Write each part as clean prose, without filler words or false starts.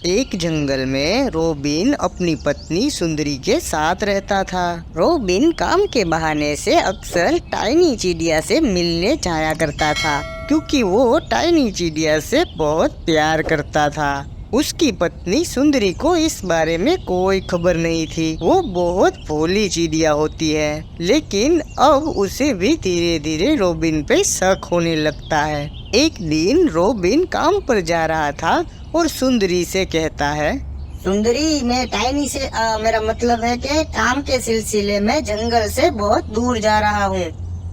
एक जंगल में रोबिन अपनी पत्नी सुंदरी के साथ रहता था। रोबिन काम के बहाने से अक्सर टाइनी चिड़िया से मिलने जाया करता था, क्योंकि वो टाइनी चिड़िया से बहुत प्यार करता था। उसकी पत्नी सुंदरी को इस बारे में कोई खबर नहीं थी। वो बहुत भोली चिड़िया होती है, लेकिन अब उसे भी धीरे धीरे रोबिन पे शक होने लगता है। एक दिन रोबिन काम पर जा रहा था और सुंदरी से कहता है, सुंदरी, मैं टाइनी से मेरा मतलब है कि काम के सिलसिले में जंगल से बहुत दूर जा रहा हूँ।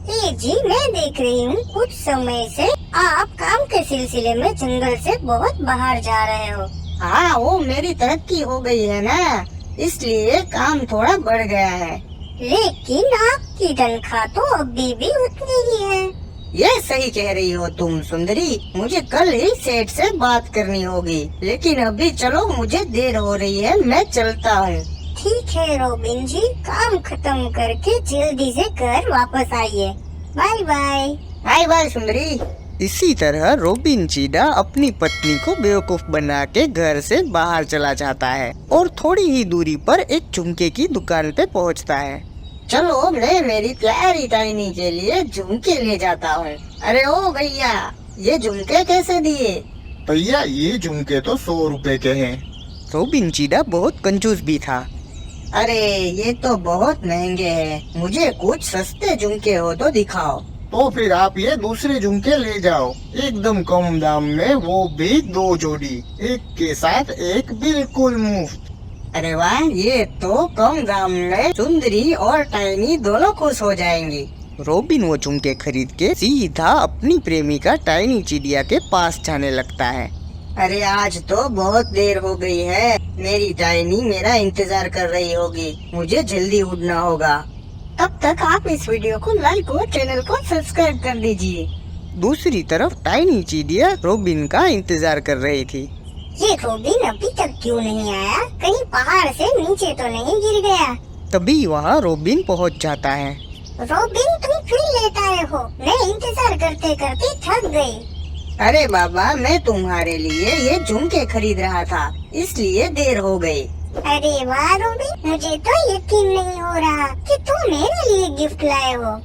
जी, मैं देख रही हूँ कुछ समय से आप काम के सिलसिले में जंगल से बहुत बाहर जा रहे हो। हाँ, वो मेरी तरक्की हो गई है ना, इसलिए काम थोड़ा बढ़ गया है। लेकिन आपकी तनख्वाह तो अभी भी उतनी ही है। ये सही कह रही हो तुम सुंदरी, मुझे कल ही सेठ से बात करनी होगी, लेकिन अभी चलो, मुझे देर हो रही है, मैं चलता हूँ। ठीक है रोबिन जी, काम खत्म करके जल्दी से घर वापस आइए। Bye bye. बाय बाय सुंदरी। इसी तरह रोबिन चिड़ा अपनी पत्नी को बेवकूफ बना के घर से बाहर चला जाता है और थोड़ी ही दूरी पर एक झुमके की दुकान पे पहुंचता है। चलो, मैं मेरी प्यारी टाइनी के लिए झुमके ले जाता हूँ। अरे ओ भैया, ये झुमके कैसे दिए? भैया, ये झुमके तो 100 रुपए के हैं। रोबिन चिड़ा बहुत कंजूस भी था। अरे ये तो बहुत महंगे हैं, मुझे कुछ सस्ते झुमके हो तो दिखाओ। तो फिर आप ये दूसरे झुमके ले जाओ, एकदम कम दाम में, वो भी 2 जोड़ी, एक के साथ एक बिल्कुल मुफ्त। अरे वाह, ये तो कम दाम में सुंदरी और टाइनी दोनों खुश हो जाएंगी। रोबिन वो झुमके खरीद के सीधा अपनी प्रेमिका टाइनी चिड़िया के पास जाने लगता है। अरे आज तो बहुत देर हो गई है, मेरी टाइनी मेरा इंतजार कर रही होगी, मुझे जल्दी उड़ना होगा। तब तक आप इस वीडियो को लाइक और चैनल को सब्सक्राइब कर दीजिए। दूसरी तरफ टाइनी चिड़िया रोबिन का इंतजार कर रही थी। ये रोबिन अभी तक क्यों नहीं आया? कहीं पहाड़ से नीचे तो नहीं गिर गया? तभी वहाँ रोबिन पहुँच जाता है। रोबिन, तुम फिर लेट आए हो, मैं इंतजार करते करते थक गई। अरे बाबा, मैं तुम्हारे लिए ये झुमके खरीद रहा था, इसलिए देर हो गई। अरे वाह रोबिन, मुझे तो यकीन नहीं हो रहा कि तुम मेरे लिए गिफ्ट लाए हो।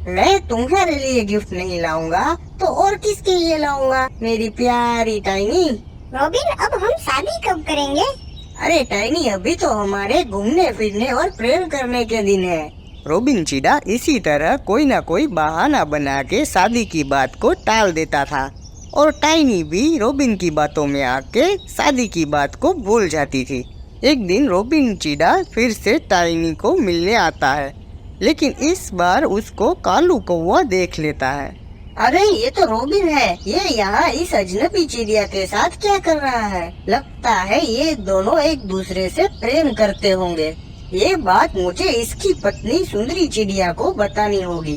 मैं तुम्हारे लिए गिफ्ट नहीं लाऊंगा तो और किसके लिए लाऊंगा, मेरी प्यारी टाइनी। रोबिन, अब हम शादी कब करेंगे? अरे टाइनी, अभी तो हमारे घूमने फिरने और प्रेम करने के दिन है। रोबिन चिड़ा इसी तरह कोई ना कोई बहाना बना के शादी की बात को टाल देता था और टाइनी भी रोबिन की बातों में आके शादी की बात को भूल जाती थी। एक दिन रोबिन चिड़ा फिर से टाइनी को मिलने आता है, लेकिन इस बार उसको कालू कौवा देख लेता है। अरे ये तो रोबिन है, ये यहाँ इस अजनबी चिड़िया के साथ क्या कर रहा है? लगता है ये दोनों एक दूसरे से प्रेम करते होंगे। ये बात मुझे इसकी पत्नी सुंदरी चिड़िया को बतानी होगी।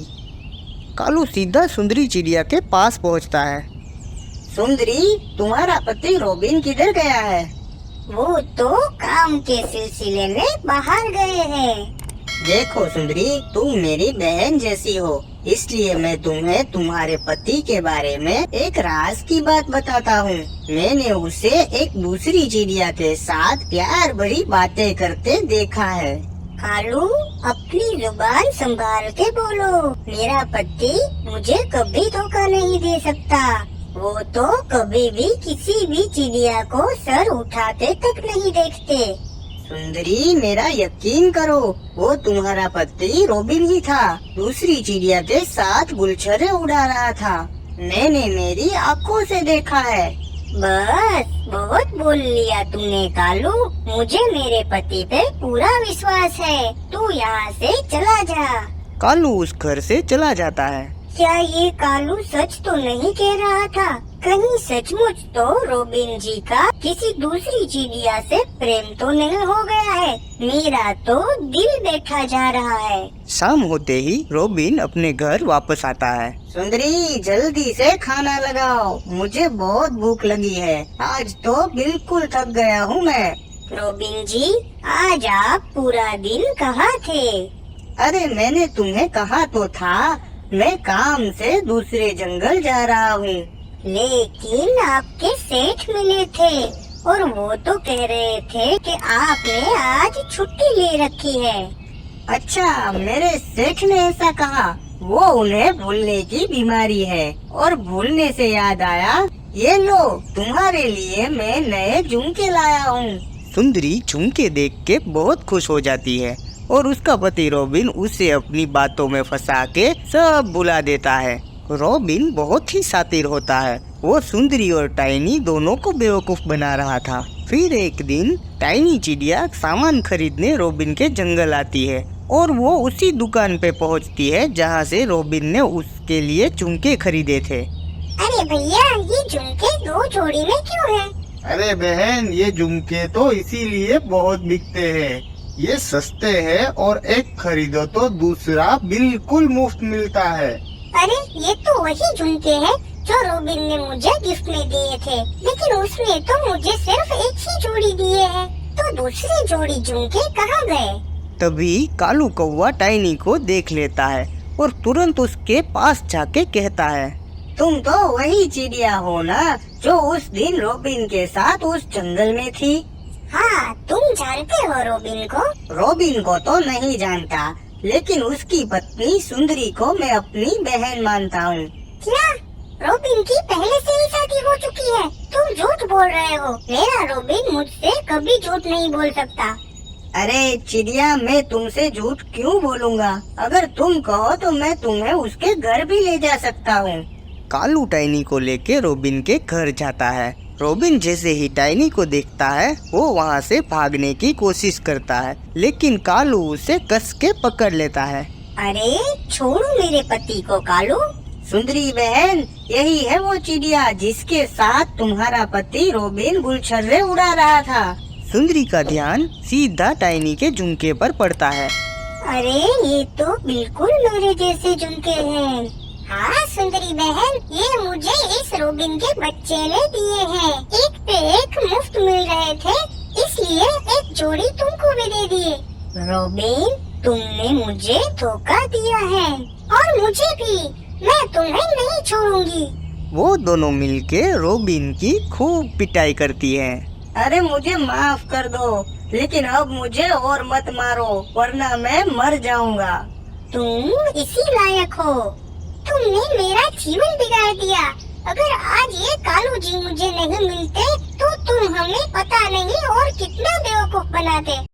कालू सीधा सुंदरी चिड़िया के पास पहुँचता है। सुंदरी, तुम्हारा पति रोबिन किधर गया है? वो तो काम के सिलसिले में बाहर गए हैं। देखो सुंदरी, तुम मेरी बहन जैसी हो, इसलिए मैं तुम्हें तुम्हारे पति के बारे में एक राज की बात बताता हूँ। मैंने उसे एक दूसरी चिड़िया के साथ प्यार भरी बातें करते देखा है। कालू, अपनी जुबान संभाल के बोलो। मेरा पति मुझे कभी धोखा नहीं दे सकता। वो तो कभी भी किसी भी चिड़िया को सर उठाते तक नहीं देखते। सुंदरी, मेरा यकीन करो, वो तुम्हारा पति रोबिन ही था, दूसरी चिड़िया के साथ गुलछर्रे उड़ा रहा था। मैंने मेरी आंखों से देखा है। बस बहुत बोल लिया तुमने कालू, मुझे मेरे पति पे पूरा विश्वास है। तू यहाँ से चला जा। कालू उस घर से चला जाता है। क्या ये कालू सच तो नहीं कह रहा था? कहीं सचमुच तो रोबिन जी का किसी दूसरी चिड़िया से प्रेम तो नहीं हो गया है? मेरा तो दिल बैठा जा रहा है। शाम होते ही रोबिन अपने घर वापस आता है। सुंदरी, जल्दी से खाना लगाओ, मुझे बहुत भूख लगी है। आज तो बिल्कुल थक गया हूँ मैं। रोबिन जी, आज आप पूरा दिन कहाँ थे? अरे मैंने तुम्हें कहा तो था, मैं काम से दूसरे जंगल जा रहा हूँ। लेकिन आपके सेठ मिले थे और वो तो कह रहे थे कि आपने आज छुट्टी ले रखी है। अच्छा, मेरे सेठ ने ऐसा कहा। वो उन्हें भूलने की बीमारी है। और भूलने से याद आया, ये लो तुम्हारे लिए मैं नए झुमके लाया हूँ। सुंदरी झुमके देख के बहुत खुश हो जाती है और उसका पति रॉबिन उसे अपनी बातों में फंसा के सब भुला देता है। रॉबिन बहुत ही शातिर होता है। वो सुंदरी और टाइनी दोनों को बेवकूफ बना रहा था। फिर एक दिन टाइनी चिड़िया सामान खरीदने रॉबिन के जंगल आती है और वो उसी दुकान पे पहुंचती है जहां से रॉबिन ने उसके लिए झुमके खरीदे थे। अरे भैया, ये झुमके 2 जोड़ी में क्यों है? अरे बहन, ये झुमके तो इसीलिए बहुत बिकते हैं। ये सस्ते हैं और एक खरीदो तो दूसरा बिल्कुल मुफ्त मिलता है। अरे ये तो वही झुमके हैं जो रॉबिन ने मुझे गिफ्ट में दिए थे, लेकिन उसने तो मुझे सिर्फ एक ही जोड़ी दिए हैं। तो दूसरी जोड़ी झुमके कहाँ गए? तभी कालू कौवा टाइनी को देख लेता है और तुरंत उसके पास जाके कहता है, तुम तो वही चिड़िया हो ना जो उस दिन रॉबिन के साथ उस जंगल में थी। हाँ, तुम जानते हो रॉबिन को? रॉबिन को तो नहीं जानता, लेकिन उसकी पत्नी सुंदरी को मैं अपनी बहन मानता हूँ। क्या रॉबिन की पहले से ही शादी हो चुकी है? तुम झूठ बोल रहे हो। मेरा रॉबिन मुझसे कभी झूठ नहीं बोल सकता। अरे चिड़िया, मैं तुमसे झूठ क्यों बोलूँगा? अगर तुम कहो तो मैं तुम्हें उसके घर भी ले जा सकता हूँ। कालू टाइनी को लेके रॉबिन के घर जाता है। रॉबिन जैसे ही टाइनी को देखता है वो वहाँ से भागने की कोशिश करता है, लेकिन कालू उसे कस के पकड़ लेता है। अरे छोड़ो मेरे पति को कालू। सुंदरी बहन, यही है वो चिड़िया जिसके साथ तुम्हारा पति रॉबिन गुलछर्रे उड़ा रहा था। सुंदरी का ध्यान सीधा टाइनी के झुमके पर पड़ता है। अरे ये तो बिल्कुल मेरे जैसे झुमके हैं। हाँ सुंदरी बहन, ये मुझे इस रॉबिन के बच्चे ने दिए हैं। एक पे एक मुफ्त मिल रहे थे, इसलिए एक जोड़ी तुमको भी दे दिए। रॉबिन, तुमने मुझे धोखा दिया है और मुझे भी। मैं तुम्हें नहीं छोड़ूंगी। वो दोनों मिलके रॉबिन की खूब पिटाई करती हैं। अरे मुझे माफ कर दो, लेकिन अब मुझे और मत मारो, वरना मैं मर जाऊंगा। तुम इसी लायक हो। तुमने मेरा जीवन बिगाड़ दिया। अगर आज ये कालू जी मुझे नहीं मिलते तो तुम हमें पता नहीं और कितना बेवकूफ बनाते।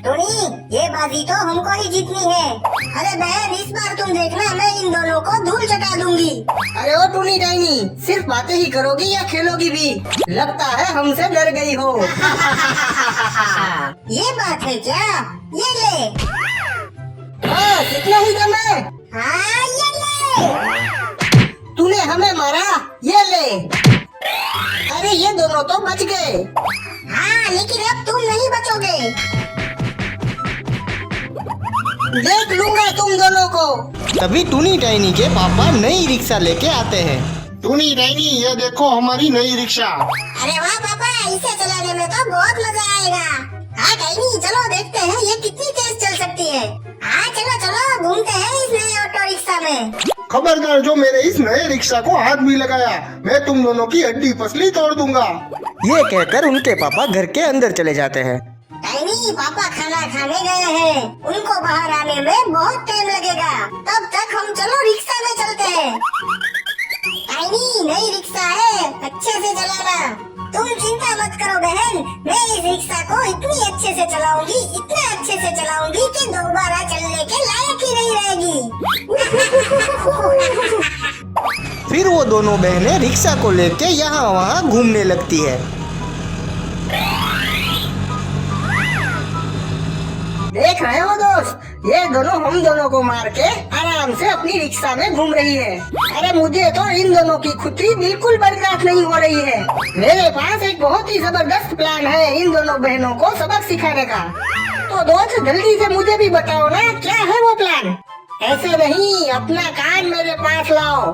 टोनी, ये बाजी तो हमको ही जीतनी है। अरे बहन, इस बार तुम देखना, मैं इन दोनों को धूल चटा दूंगी। अरे ओ टूनी टाइनी, सिर्फ बातें ही करोगी या खेलोगी भी? लगता है हमसे डर गई हो। ये बात है क्या? ये ले। बस इतना ही दम है? हाँ, ये ले। तूने हमें मारा, ये ले। अरे ये दोनों तो बच गए। हाँ, लेकिन अब तुम नहीं बचोगे। देख लूंगा तुम दोनों को। तभी टूनी टाइनी के पापा नई रिक्शा लेके आते हैं। टूनी टाइनी, ये देखो हमारी नई रिक्शा। अरे वाह पापा, इसे चलाने में तो बहुत मजा आएगा। हाँ टाइनी, चलो देखते हैं ये कितनी तेज चल सकती है। हाँ चलो चलो, घूमते हैं इस नए ऑटो रिक्शा में। खबरदार, जो मेरे इस नए रिक्शा को हाथ भी लगाया, मैं तुम दोनों की हड्डी पसली तोड़ दूंगा। ये कहकर उनके पापा घर के अंदर चले जाते हैं। टाइनी, पापा खाना खाने गए हैं, उनको बाहर आने में बहुत टाइम लगेगा। तब तक हम चलो रिक्शा में चलते हैं। टाइनी, नई रिक्शा है, अच्छे से चलाना। तुम चिंता मत करो बहन, मैं इस रिक्शा को इतनी अच्छे से चलाऊंगी, इतना अच्छे से चलाऊंगी कि दोबारा चलने के लायक ही नहीं रहेगी। फिर वो दोनों बहनें रिक्शा को लेके यहाँ वहाँ घूमने लगती है। देख रहे हो दोस्त, ये दोनों हम दोनों को मार के आराम से अपनी रिक्शा में घूम रही है। अरे मुझे तो इन दोनों की खुदी बिल्कुल बर्दाश्त नहीं हो रही है। मेरे पास एक बहुत ही जबरदस्त प्लान है इन दोनों बहनों को सबक सिखाने का। तो दोस्त जल्दी से मुझे भी बताओ ना, क्या है वो प्लान? ऐसे नहीं, अपना कान मेरे पास लाओ।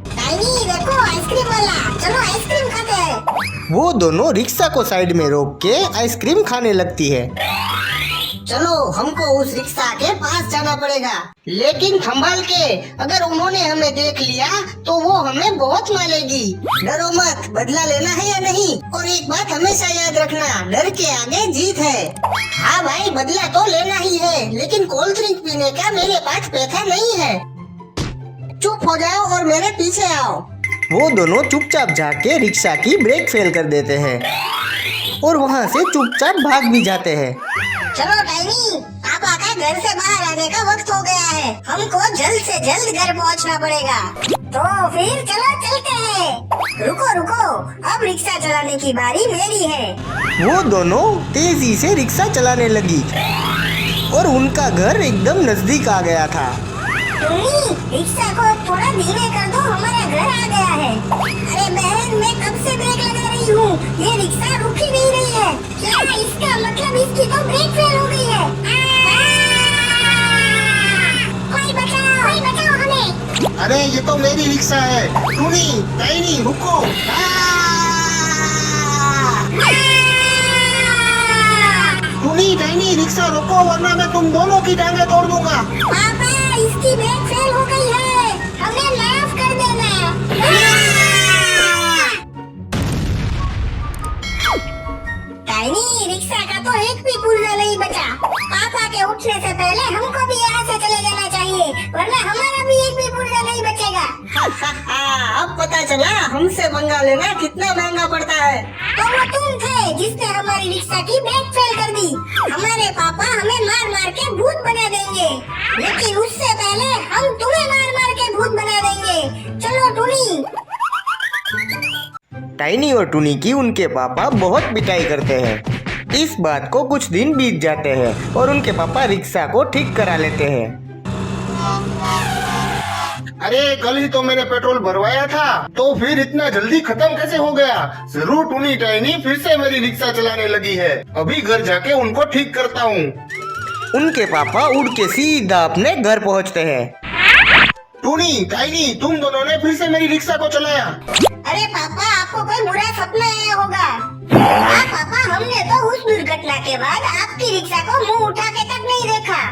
टाइनी देखो, आइसक्रीम वाला, चलो आइसक्रीम खाते हैं। वो दोनों रिक्शा को साइड में रोक के आइसक्रीम खाने लगती है। चलो हमको उस रिक्शा के पास जाना पड़ेगा, लेकिन संभाल के। अगर उन्होंने हमें देख लिया तो वो हमें बहुत मारेगी। डरो मत, बदला लेना है या नहीं? और एक बात हमेशा याद रखना, डर के आगे जीत है। हाँ भाई, बदला तो लेना ही है, लेकिन कोल्ड ड्रिंक पीने का मेरे पास पैसा नहीं है। चुप हो जाओ और मेरे पीछे आओ। वो दोनों चुपचाप जाके रिक्शा की ब्रेक फेल कर देते हैं और वहाँ से चुपचाप भाग भी जाते हैं। चलो टाइनी, पापा का घर से बाहर आने का वक्त हो गया है। हमको जल्द से जल्द घर पहुंचना पड़ेगा। तो फिर चलो चलते हैं। रुको रुको, अब रिक्शा चलाने की बारी मेरी है। वो दोनों तेजी से रिक्शा चलाने लगी और उनका घर एकदम नजदीक आ गया था। टुनी, रिक्शा को थोड़ा धीमे कर दो, हमारा घर आ गया है। अरे बहन, मैं कब से ब्रेक लगा रही हूँ, ये रिक्शा रुक ही नहीं रही है। क्या इसका मतलब इसकी तो ब्रेक फेल हो गई है। कोई बचाओ हमें। अरे ये तो मेरी रिक्शा है। टूनी, टाइनी, रुको। टूनी, टाइनी, रिक्शा रोको वरना मैं तुम दोनों की टांगे तोड़ दूंगा। पापा, इसकी ब्रेक फेल हो गई है, हमें माफ कर देना। टाइनी, रिक्शा का तो एक भी पुर्जा नहीं बचा। पापा के उठने से पहले हमको भी यहाँ से चले जाना चाहिए, वरना हमारा भी एक भी पुर्जा नहीं बचेगा। अब पता चला हमसे पंगा लेना कितना महंगा पड़ता है। तो वो तुम थे जिसने हमारी रिक्शा की ब्रेक फेल कर दी। हमारे पापा हमें मार मार के भूत बना देंगे, लेकिन उससे पहले हम तुम्हें मार मार के भूत बना देंगे। चलो टूनी। टाइनी और टूनी की उनके पापा बहुत पिटाई करते हैं। इस बात को कुछ दिन बीत जाते हैं और उनके पापा रिक्शा को ठीक करा लेते हैं। अरे कल ही तो मैंने पेट्रोल भरवाया था, तो फिर इतना जल्दी खत्म कैसे हो गया? जरूर टूनी टाइनी फिर से मेरी रिक्शा चलाने लगी है। अभी घर जाके उनको ठीक करता हूँ। उनके पापा उड़ के सीधा अपने घर पहुँचते हैं। टूनी टाइनी, तुम दोनों ने फिर से मेरी रिक्शा को चलाया। अरे पापा, आपको कोई बुरा सपना आया होगा। हाँ पापा, हमने तो उस दुर्घटना के बाद आपकी रिक्शा को मुंह उठा के तक नहीं देखा।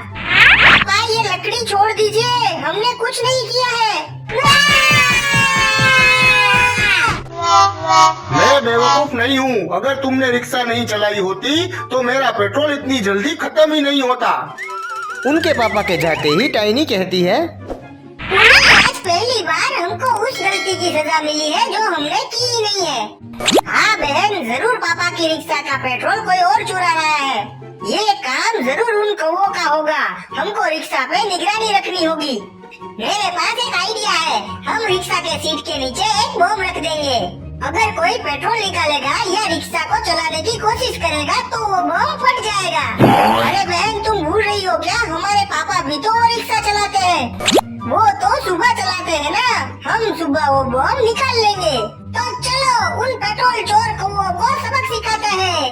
पापा, ये लकड़ी छोड़ दीजिए, हमने कुछ नहीं किया है। मैं बेवकूफ नहीं हूँ। अगर तुमने रिक्शा नहीं चलाई होती तो मेरा पेट्रोल इतनी जल्दी खत्म ही नहीं होता। उनके पापा के जाते ही टाइनी कहती है, आज पहली बार हमको उस गलती की सजा मिली है जो हमने की ही नहीं है। हाँ बहन, जरूर पापा की रिक्शा का पेट्रोल कोई और चुरा रहा है। ये काम जरूर उन कौवों का होगा। हमको रिक्शा पे निगरानी रखनी होगी। मेरे पास एक आइडिया है। हम रिक्शा के सीट के नीचे एक बम रख देंगे। अगर कोई पेट्रोल निकालेगा या रिक्शा को चलाने की कोशिश करेगा तो वो बम फट जाएगा। अरे बहन, तुम भूल रही हो क्या? हमारे पापा भी तो रिक्शा चलाते हैं। वो तो सुबह चलाते हैं ना। हम सुबह वो बम निकाल लेंगे। तो चलो उन पेट्रोल चोर कौवों को सबक सिखाते हैं।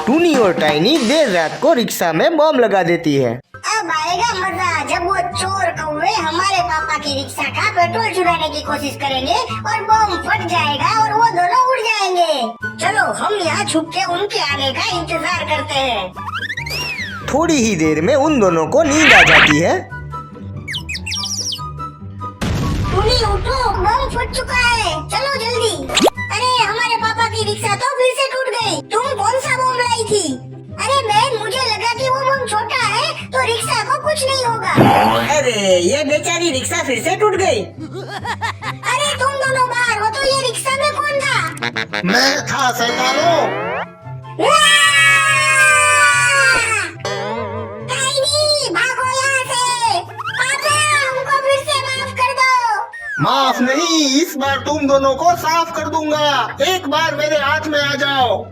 टूनी और टाइनी देर रात को रिक्शा में बम लगा देती है। अब आएगा मजा जब वो चोर कौवे हमारे पापा की रिक्शा का पेट्रोल चुराने की कोशिश करेंगे और बम फट जाएगा और वो दोनों उड़ जाएंगे। चलो हम यहाँ छुप के उनके आने का इंतजार करते हैं। थोड़ी ही देर में उन दोनों को नींद आ जाती है। टूनी उठो, बम फट चुका है, चलो जल्दी। अरे हमारे पापा की रिक्शा तो फिर से टूट गई। तुम कौन सा बम लाई थी? अरे बहन, मुझे लगा कि वो बम छोटा है तो रिक्शा को कुछ नहीं होगा। अरे ये बेचारी रिक्शा फिर से टूट गई। अरे तुम दोनों बाहर हो तो ये रिक्शा में कौन था? मैं था शैतानो। टाइनी, भागो यहाँ से। पापा, हमको फिर से माफ कर दो। माफ नहीं, इस बार तुम दोनों को साफ कर दूंगा। एक बार मेरे हाथ में आ जाओ।